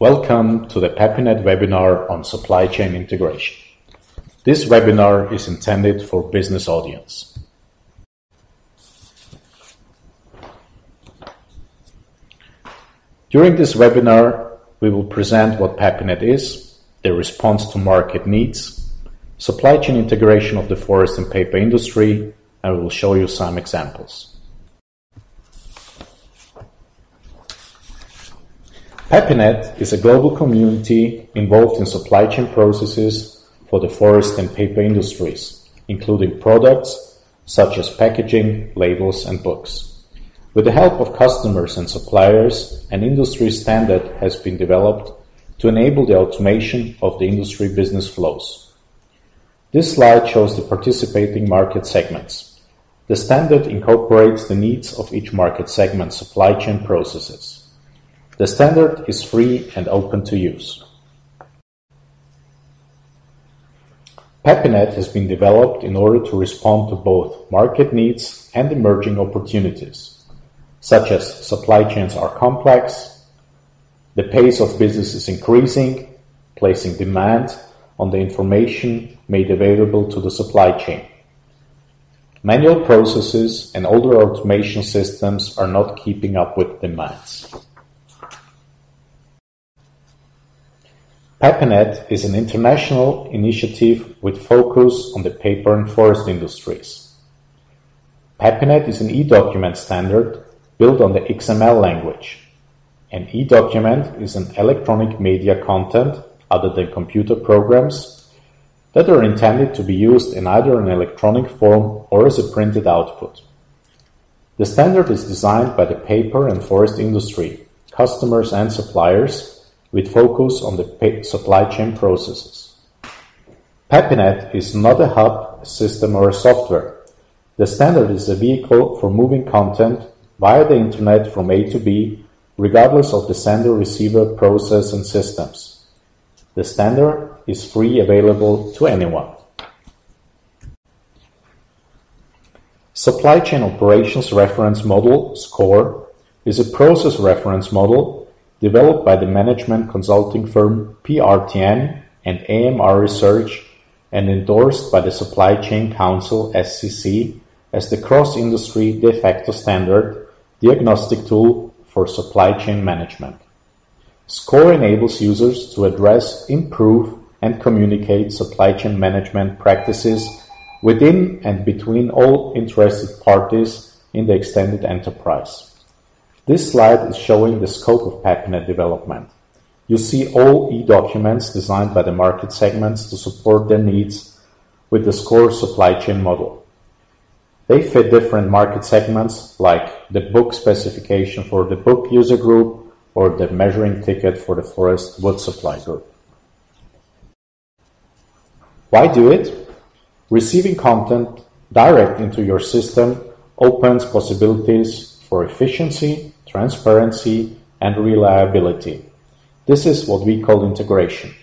Welcome to the papiNet webinar on supply chain integration. This webinar is intended for business audience. During this webinar, we will present what papiNet is, the response to market needs, supply chain integration of the forest and paper industry, and we will show you some examples. papiNet is a global community involved in supply chain processes for the forest and paper industries, including products such as packaging, labels, and books. With the help of customers and suppliers, an industry standard has been developed to enable the automation of the industry business flows. This slide shows the participating market segments. The standard incorporates the needs of each market segment's supply chain processes. The standard is free and open to use. papiNet has been developed in order to respond to both market needs and emerging opportunities, such as supply chains are complex, the pace of business is increasing, placing demand on the information made available to the supply chain. Manual processes and older automation systems are not keeping up with demands. papiNet is an international initiative with focus on the paper and forest industries. papiNet is an e-document standard built on the XML language. An e-document is an electronic media content other than computer programs that are intended to be used in either an electronic form or as a printed output. The standard is designed by the paper and forest industry, customers and suppliers, with focus on the supply chain processes. papiNet is not a hub, a system, or a software. The standard is a vehicle for moving content via the internet from A to B, regardless of the sender-receiver process and systems. The standard is free, available to anyone. Supply Chain Operations Reference Model, SCORE, is a process reference model developed by the management consulting firm PRTN and AMR Research and endorsed by the Supply Chain Council SCC as the cross-industry de facto standard diagnostic tool for supply chain management. SCORE enables users to address, improve, and communicate supply chain management practices within and between all interested parties in the extended enterprise. This slide is showing the scope of papiNet development. You see all e-documents designed by the market segments to support their needs with the SCORE supply chain model. They fit different market segments like the book specification for the book user group or the measuring ticket for the forest wood supply group. Why do it? Receiving content direct into your system opens possibilities for efficiency, transparency, and reliability. This is what we call integration.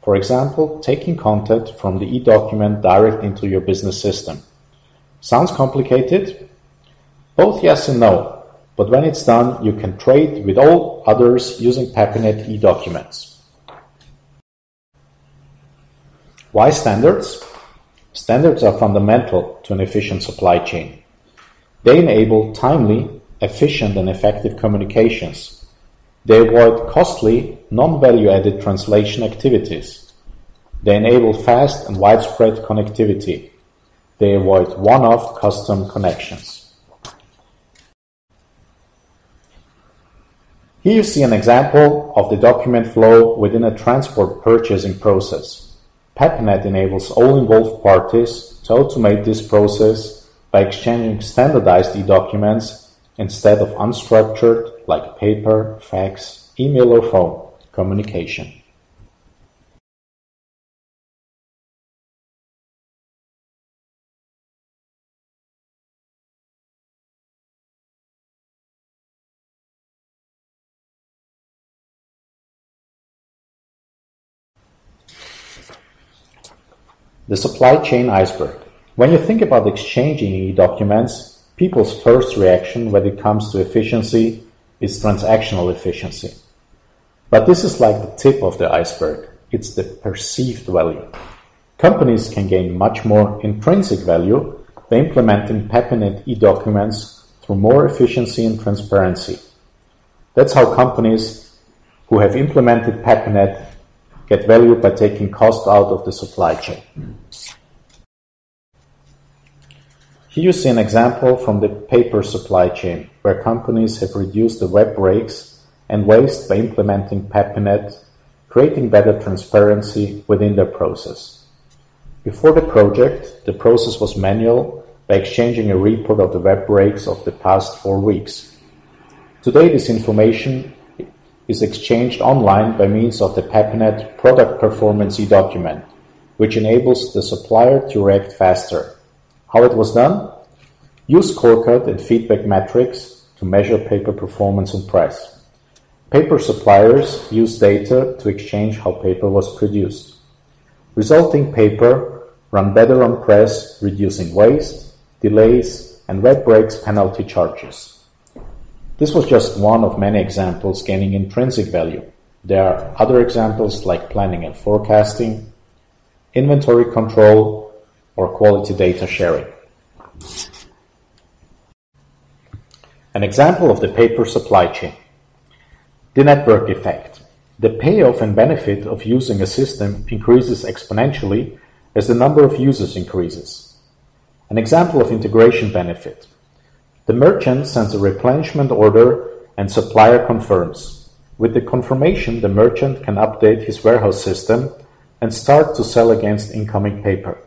For example, taking content from the e-document direct into your business system. Sounds complicated? Both yes and no, but when it's done, you can trade with all others using papiNet e-documents. Why standards? Standards are fundamental to an efficient supply chain. They enable timely, efficient, and effective communications. They avoid costly, non-value-added translation activities. They enable fast and widespread connectivity. They avoid one-off custom connections. Here you see an example of the document flow within a transport purchasing process. papiNet enables all involved parties to automate this process by exchanging standardized e-documents instead of unstructured, like paper, fax, email, or phone communication. The supply chain iceberg. When you think about exchanging e-documents, people's first reaction when it comes to efficiency is transactional efficiency. But this is like the tip of the iceberg. It's the perceived value. Companies can gain much more intrinsic value by implementing papiNet e-documents through more efficiency and transparency. That's how companies who have implemented papiNet get value by taking cost out of the supply chain. Here you see an example from the paper supply chain, where companies have reduced the web breaks and waste by implementing papiNet, creating better transparency within their process. Before the project, the process was manual by exchanging a report of the web breaks of the past 4 weeks. Today, this information is exchanged online by means of the papiNet Product Performance e-document, which enables the supplier to react faster. How it was done? Use scorecard and feedback metrics to measure paper performance and price. Paper suppliers use data to exchange how paper was produced. Resulting paper run better on press, reducing waste, delays, and web breaks penalty charges. This was just one of many examples gaining intrinsic value. There are other examples like planning and forecasting, inventory control, or quality data sharing. An example of the paper supply chain. The network effect. The payoff and benefit of using a system increases exponentially as the number of users increases. An example of integration benefit. The merchant sends a replenishment order and supplier confirms. With the confirmation, the merchant can update his warehouse system and start to sell against incoming paper.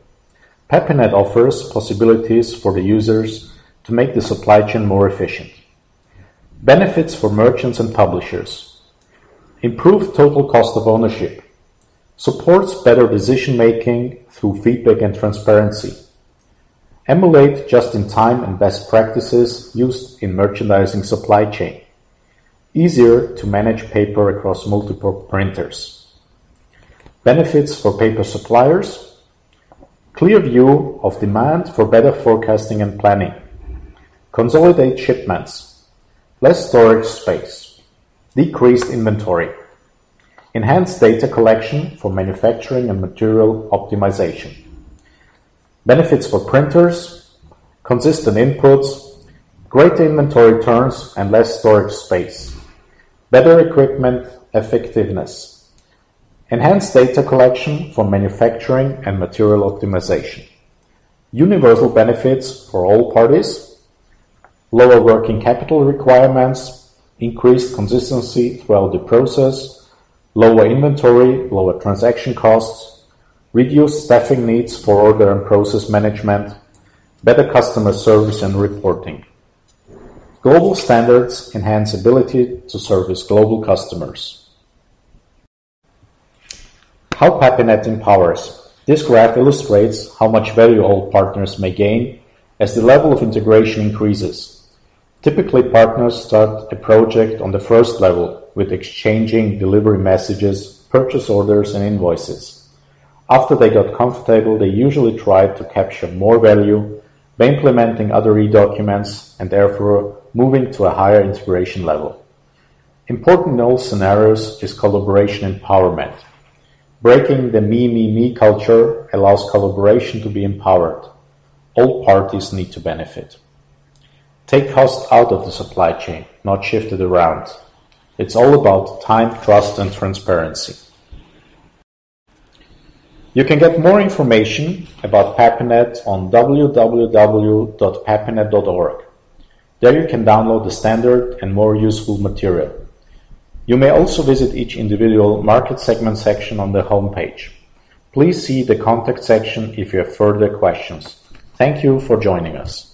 papiNet offers possibilities for the users to make the supply chain more efficient. Benefits for merchants and publishers. Improved total cost of ownership. Supports better decision-making through feedback and transparency. Emulate just-in-time and best practices used in merchandising supply chain. Easier to manage paper across multiple printers. Benefits for paper suppliers. Clear view of demand for better forecasting and planning. Consolidate shipments. Less storage space. Decreased inventory. Enhanced data collection for manufacturing and material optimization. Benefits for printers, consistent inputs, greater inventory turns and less storage space, better equipment effectiveness, enhanced data collection for manufacturing and material optimization, universal benefits for all parties, lower working capital requirements, increased consistency throughout the process, lower inventory, lower transaction costs, reduced staffing needs for order and process management, better customer service and reporting. Global standards enhance ability to service global customers. How papiNet empowers. This graph illustrates how much value all partners may gain as the level of integration increases. Typically, partners start a project on the first level with exchanging delivery messages, purchase orders, and invoices. After they got comfortable, they usually tried to capture more value by implementing other e-documents and therefore moving to a higher integration level. Important in all scenarios is collaboration empowerment. Breaking the me culture allows collaboration to be empowered. All parties need to benefit. Take cost out of the supply chain, not shift it around. It's all about time, trust, and transparency. You can get more information about papiNet on www.papinet.org. There you can download the standard and more useful material. You may also visit each individual market segment section on the homepage. Please see the contact section if you have further questions. Thank you for joining us.